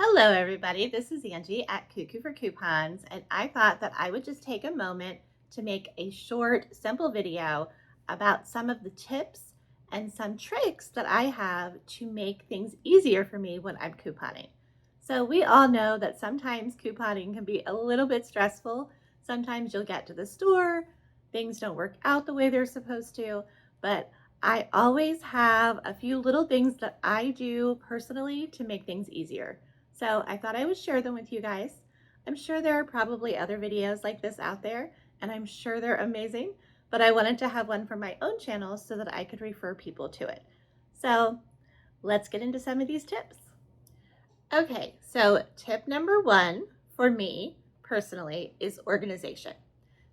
Hello everybody, this is Angie at Cuckoo for Coupons, and I thought that I would just take a moment to make a short, simple video about some of the tips and some tricks that I have to make things easier for me when I'm couponing. So we all know that sometimes couponing can be a little bit stressful. Sometimes you'll get to the store, things don't work out the way they're supposed to, but I always have a few little things that I do personally to make things easier. So I thought I would share them with you guys. I'm sure there are probably other videos like this out there, and I'm sure they're amazing, but I wanted to have one for my own channel so that I could refer people to it. So let's get into some of these tips. Okay, so tip number one for me personally is organization.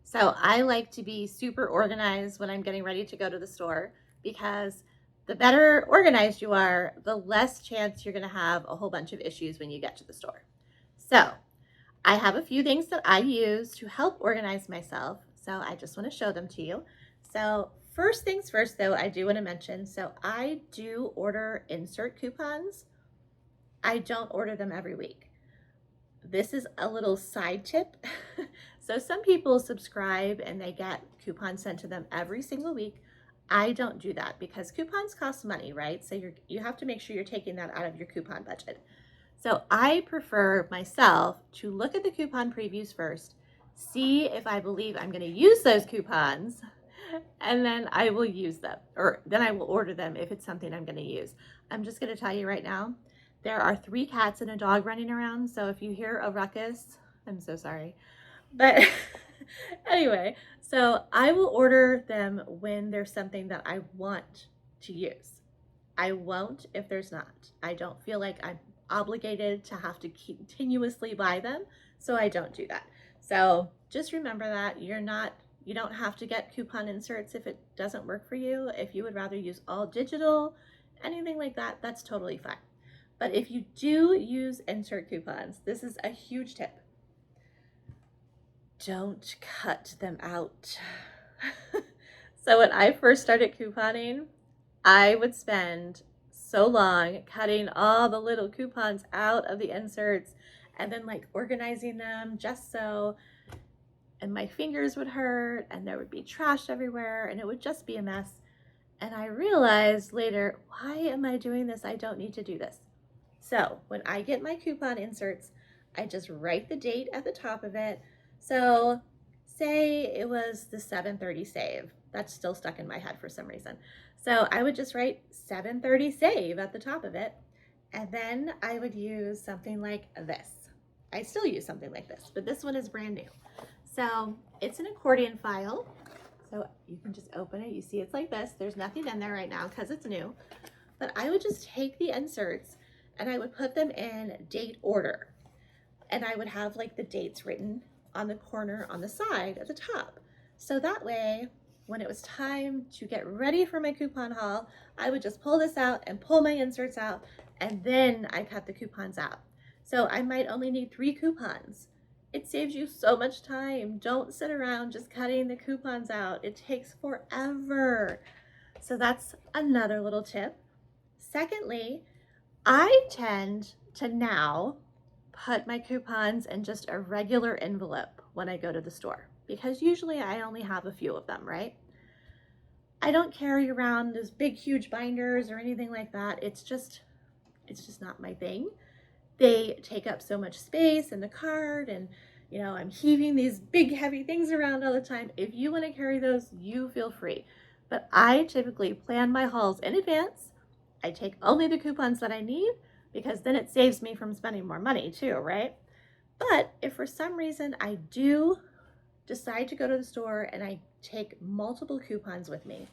So I like to be super organized when I'm getting ready to go to the store because the better organized you are, the less chance you're going to have a whole bunch of issues when you get to the store. So I have a few things that I use to help organize myself. So I just want to show them to you. So first things first, though, I do want to mention, so I do order insert coupons. I don't order them every week. This is a little side tip. So some people subscribe and they get coupons sent to them every single week. I don't do that because coupons cost money, right? So you have to make sure you're taking that out of your coupon budget. So I prefer myself to look at the coupon previews first, see if I believe I'm going to use those coupons, and then I will use them, or then I will order them if it's something I'm going to use. I'm just going to tell you right now, there are 3 cats and a dog running around, so if you hear a ruckus, I'm so sorry. But anyway, so I will order them when there's something that I want to use. I won't if there's not. I don't feel like I'm obligated to have to continuously buy them, so I don't do that. So just remember that you don't have to get coupon inserts if it doesn't work for you. If you would rather use all digital, anything like that, that's totally fine. But if you do use insert coupons, this is a huge tip. Don't cut them out. So when I first started couponing, I would spend so long cutting all the little coupons out of the inserts and then like organizing them just so, and my fingers would hurt and there would be trash everywhere and it would just be a mess. And I realized later, why am I doing this? I don't need to do this. So when I get my coupon inserts, I just write the date at the top of it. So say it was the 7:30 save. That's still stuck in my head for some reason. So I would just write 7:30 save at the top of it. And then I would use something like this. I still use something like this, but this one is brand new. So it's an accordion file. So you can just open it. You see it's like this. There's nothing in there right now because it's new. But I would just take the inserts and I would put them in date order. And I would have like the dates written on the corner on the side at the top. So that way, when it was time to get ready for my coupon haul, I would just pull this out and pull my inserts out, and then I cut the coupons out. So I might only need 3 coupons. It saves you so much time. Don't sit around just cutting the coupons out. It takes forever. So that's another little tip. Secondly, I tend to now put my coupons in just a regular envelope when I go to the store because usually I only have a few of them, right? I don't carry around those big, huge binders or anything like that. It's just not my thing. They take up so much space in the cart and I'm heaving these big, heavy things around all the time. If you want to carry those, you feel free. But I typically plan my hauls in advance. I take only the coupons that I need because then it saves me from spending more money too, right? But if for some reason I do decide to go to the store and I take multiple coupons with me,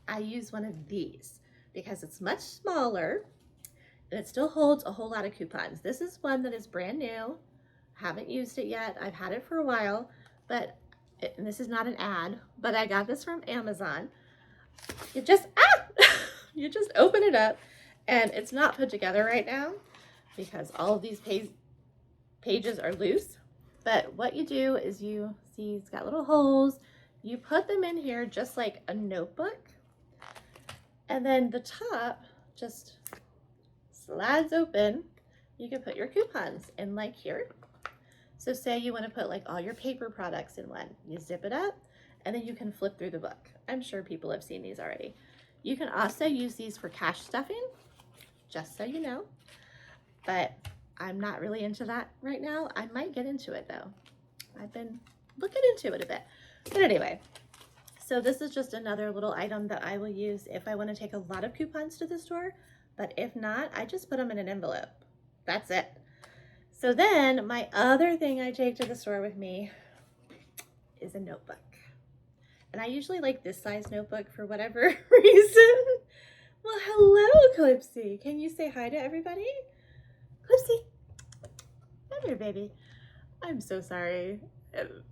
I use one of these because it's much smaller and it still holds a whole lot of coupons. This is one that is brand new. Haven't used it yet. I've had it for a while, but and this is not an ad, but I got this from Amazon. You just you just open it up, and it's not put together right now because all of these pages are loose. But what you do is you see it's got little holes. You put them in here just like a notebook, and then the top just slides open you can put your coupons in like here. So say you want to put like all your paper products in one. You zip it up and then you can flip through the book. I'm sure people have seen these already. You can also use these for cash stuffing, just so you know. But I'm not really into that right now. I might get into it though. I've been looking into it a bit. But anyway, so this is just another little item that I will use if I want to take a lot of coupons to the store. But if not, I just put them in an envelope. That's it. So then my other thing I take to the store with me is a notebook. And I usually like this size notebook for whatever reason. Well, hello, Clipsy. Can you say hi to everybody? Clipsy, come here, baby. I'm so sorry.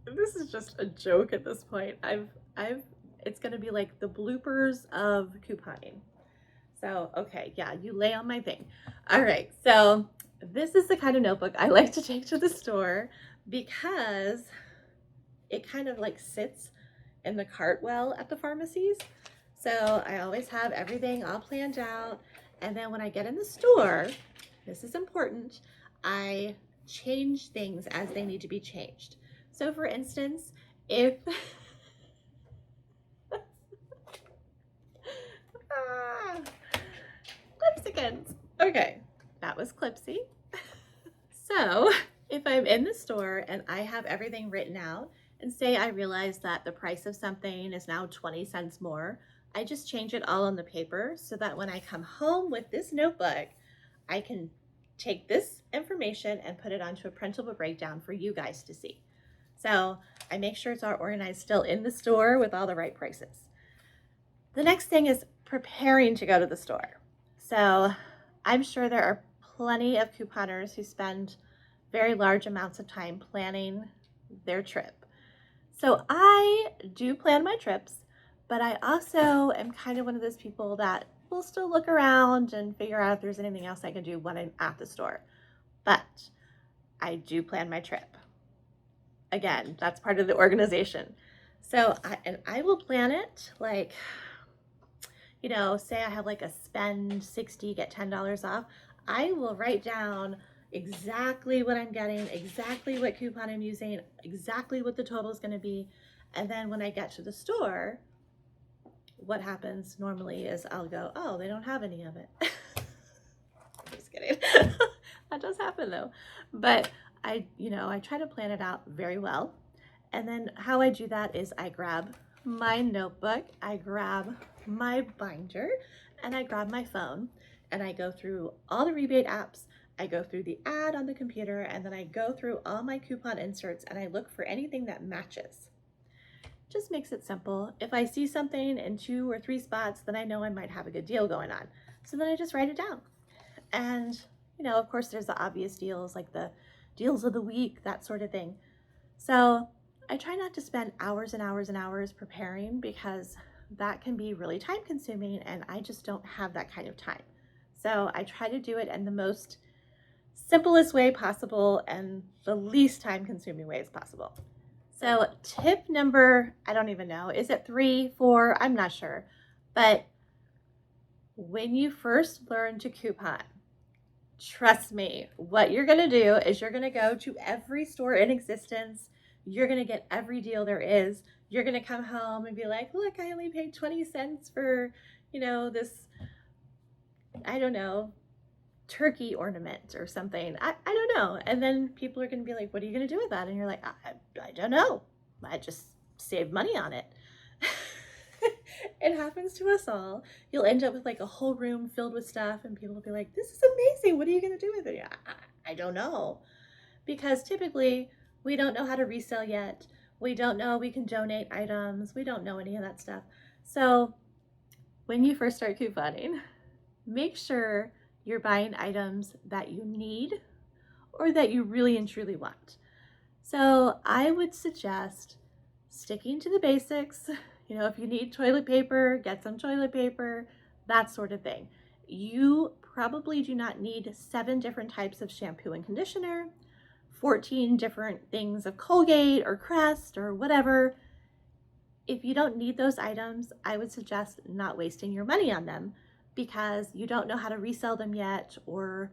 This is just a joke at this point. It's gonna be like the bloopers of couponing. So, okay, yeah, you lay on my thing. All right, so this is the kind of notebook I like to take to the store because it kind of like sits in the cart well at the pharmacies. So I always have everything all planned out. And then when I get in the store, this is important, I change things as they need to be changed. So for instance, if Clipsicans. Okay, that was Clipsy. So if I'm in the store and I have everything written out, and say I realize that the price of something is now 20 cents more, I just change it all on the paper so that when I come home with this notebook, I can take this information and put it onto a printable breakdown for you guys to see. So I make sure it's all organized still in the store with all the right prices. The next thing is preparing to go to the store. So I'm sure there are plenty of couponers who spend very large amounts of time planning their trip. So I do plan my trips, but I also am kind of one of those people that will still look around and figure out if there's anything else I can do when I'm at the store. But I do plan my trip. Again, that's part of the organization. So I will plan it like, you know, say I have like a spend 60, get $10 off. I will write down exactly what I'm getting, exactly what coupon I'm using, exactly what the total is going to be. And then when I get to the store, what happens normally is I'll go, oh, they don't have any of it. Just kidding. That does happen though. But I try to plan it out very well. And then how I do that is I grab my notebook, I grab my binder, and I grab my phone, and I go through all the rebate apps. I go through the ad on the computer, and then I go through all my coupon inserts and I look for anything that matches. Just makes it simple. If I see something in 2 or 3 spots, then I know I might have a good deal going on. So then I just write it down. And, you know, of course there's the obvious deals like the deals of the week, that sort of thing. So I try not to spend hours and hours and hours preparing because that can be really time consuming and I just don't have that kind of time. So I try to do it in the most simplest way possible and the least time consuming way as possible. So tip number, I don't even know, is it 3, 4? I'm not sure. But when you first learn to coupon, trust me, what you're gonna do is you're gonna go to every store in existence. You're gonna get every deal there is. You're gonna come home and be like, look, I only paid 20 cents for, you know, this, I don't know, turkey ornament or something. I don't know. And then people are going to be like, what are you going to do with that? And you're like, I don't know. I just saved money on it. It happens to us all. You'll end up with like a whole room filled with stuff and people will be like, this is amazing. What are you going to do with it? I don't know. Because typically we don't know how to resell yet. We don't know we can donate items. We don't know any of that stuff. So when you first start couponing, make sure you're buying items that you need or that you really and truly want. So I would suggest sticking to the basics. You know, if you need toilet paper, get some toilet paper, that sort of thing. You probably do not need 7 different types of shampoo and conditioner, 14 different things of Colgate or Crest or whatever. If you don't need those items, I would suggest not wasting your money on them, because you don't know how to resell them yet, or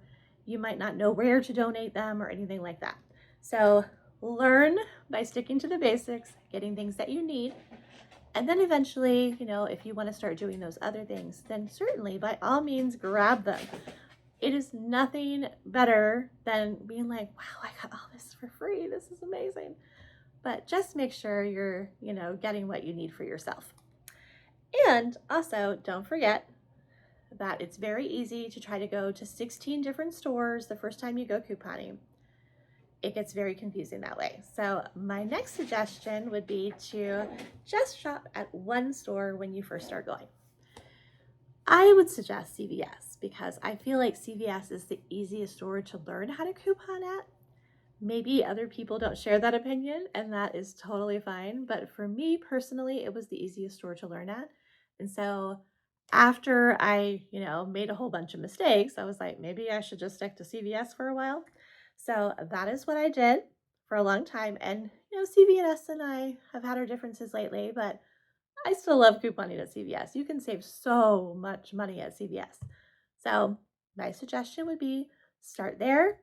you might not know where to donate them or anything like that. So learn by sticking to the basics, getting things that you need. And then eventually, you know, if you want to start doing those other things, then certainly by all means grab them. It is nothing better than being like, wow, I got all this for free. This is amazing. But just make sure you're, you know, getting what you need for yourself. And also, don't forget that it's very easy to try to go to 16 different stores the first time you go couponing. It gets very confusing that way. So my next suggestion would be to just shop at one store when you first start going. I would suggest CVS because I feel like CVS is the easiest store to learn how to coupon at. Maybe other people don't share that opinion, and that is totally fine. But for me personally, it was the easiest store to learn at. And so after I, you know, made a whole bunch of mistakes, I was like, maybe I should just stick to CVS for a while. So that is what I did for a long time. And, you know, CVS and I have had our differences lately, but I still love couponing at CVS. You can save so much money at CVS. So my suggestion would be start there.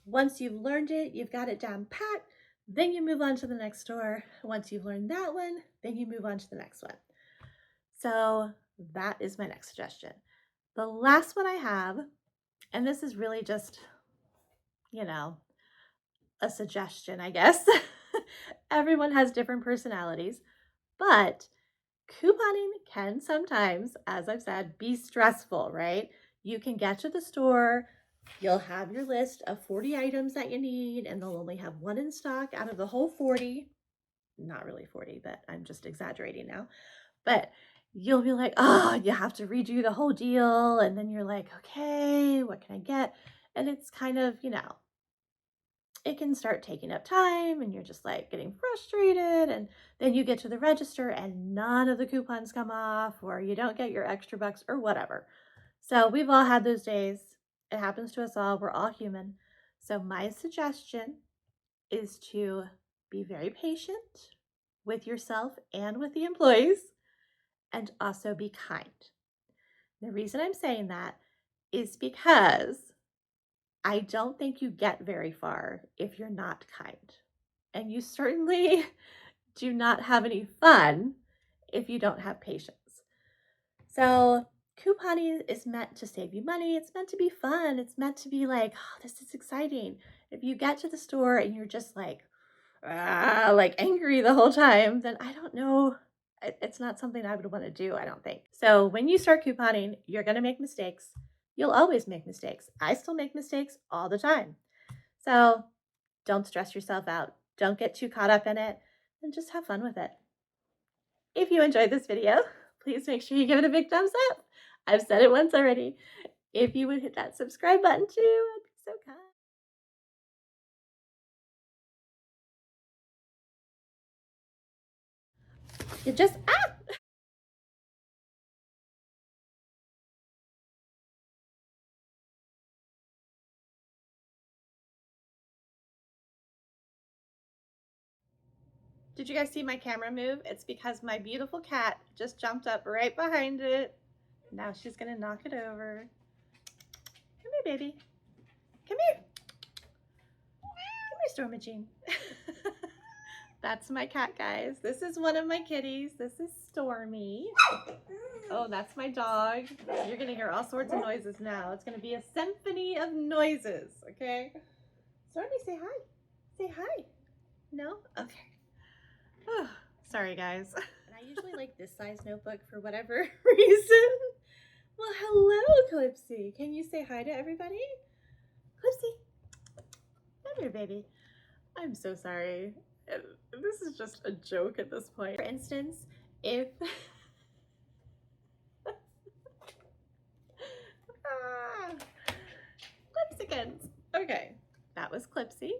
Once you've learned it, you've got it down pat, then you move on to the next store. Once you've learned that one, then you move on to the next one. So that is my next suggestion. The last one I have, and this is really just, you know, a suggestion, I guess. Everyone has different personalities, but couponing can sometimes, as I've said, be stressful, right? You can get to the store, you'll have your list of 40 items that you need, and they'll only have one in stock out of the whole 40. Not really 40, but I'm just exaggerating now. But you'll be like, oh, you have to redo the whole deal. And then you're like, okay, what can I get? And it's kind of, you know, it can start taking up time and you're just like getting frustrated, and then you get to the register and none of the coupons come off, or you don't get your extra bucks or whatever. So we've all had those days. It happens to us all. We're all human. So my suggestion is to be very patient with yourself and with the employees, and also be kind. The reason I'm saying that is because I don't think you get very far if you're not kind. And you certainly do not have any fun if you don't have patience. So couponing is meant to save you money. It's meant to be fun. It's meant to be like, oh, this is exciting. If you get to the store and you're just like angry the whole time, then I don't know. It's not something I would want to do, I don't think. So when you start couponing, you're going to make mistakes. You'll always make mistakes. I still make mistakes all the time. So don't stress yourself out. Don't get too caught up in it, and just have fun with it. If you enjoyed this video, please make sure you give it a big thumbs up. I've said it once already. If you would hit that subscribe button too, I'd be so kind. You just, Did you guys see my camera move? It's because my beautiful cat just jumped up right behind it. Now she's gonna knock it over. Come here, baby. Come here. Come here, Stormy Jean. That's my cat, guys. This is one of my kitties. This is Stormy. Oh, that's my dog. You're gonna hear all sorts of noises now. It's gonna be a symphony of noises, okay? Stormy, say hi. Say hi. No? Okay. Oh, sorry, guys. And I usually like this size notebook for whatever reason. Well, hello, Clipsy. Can you say hi to everybody? Clipsy. Come here, baby. I'm so sorry. This is just a joke at this point. For instance, if... Clipsykins. Okay, that was Clipsy.